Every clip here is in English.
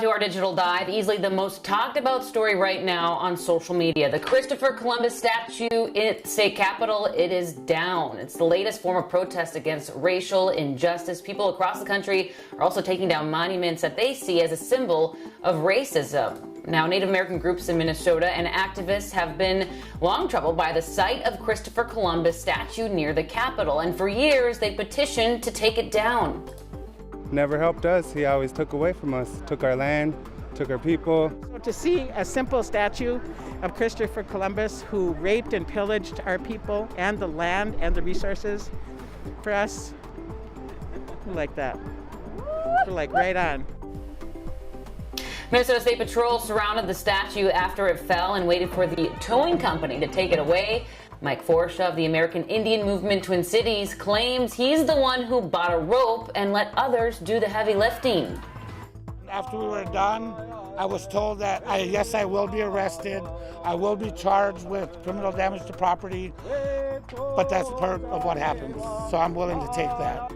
To our digital dive, easily the most talked about story right now on social media. The Christopher Columbus statue in the state capitol, it is down. It's the latest form of protest against racial injustice. People across the country are also taking down monuments that they see as a symbol of racism. Now, Native American groups in Minnesota and activists have been long troubled by the sight of Christopher Columbus statue near the Capitol, and for years they petitioned to take it down. Never helped us. He always took away from us, took our land, took our people. So to see a simple statue of Christopher Columbus, who raped and pillaged our people and the land and the resources for us, we like that. We're like right on. Minnesota State Patrol surrounded the statue after it fell and waited for the towing company to take it away. Mike Forsha of the American Indian Movement Twin Cities claims he's the one who bought a rope and let others do the heavy lifting. After we were done, I was told that yes, I will be arrested. I will be charged with criminal damage to property, but that's part of what happens. So I'm willing to take that.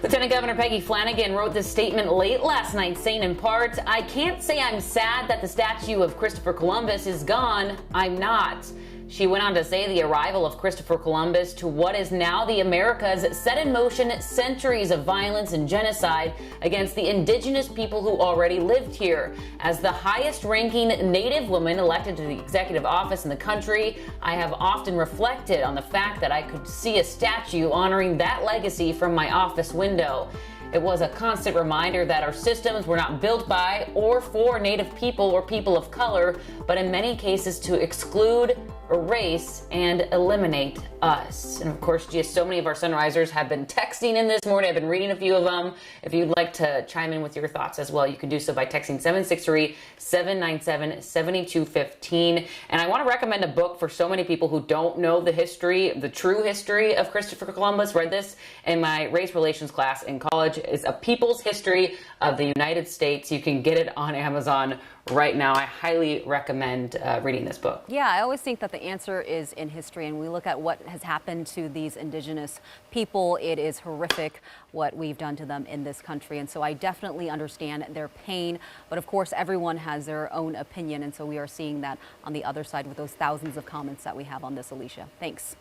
Lieutenant Governor Peggy Flanagan wrote this statement late last night saying in part, "I can't say I'm sad that the statue of Christopher Columbus is gone. I'm not." She went on to say the arrival of Christopher Columbus to what is now the Americas set in motion centuries of violence and genocide against the indigenous people who already lived here. As the highest ranking Native woman elected to the executive office in the country, I have often reflected on the fact that I could see a statue honoring that legacy from my office window. It was a constant reminder that our systems were not built by or for Native people or people of color, but in many cases to exclude, erase, and eliminate us. And of course, just so many of our Sunrisers have been texting in this morning. I've been reading a few of them. If you'd like to chime in with your thoughts as well, you can do so by texting 763-797-7215. And I want to recommend a book for so many people who don't know the history, the true history of Christopher Columbus. Read this in my race relations class in college. It's A People's History of the United States. You can get it on Amazon right now. I highly recommend reading this book. Yeah, I always think that the answer is in history, and we look at what has happened to these indigenous people. It is horrific what we've done to them in this country, and so I definitely understand their pain, but of course everyone has their own opinion, and so we are seeing that on the other side with those thousands of comments that we have on this, Alicia. Thanks.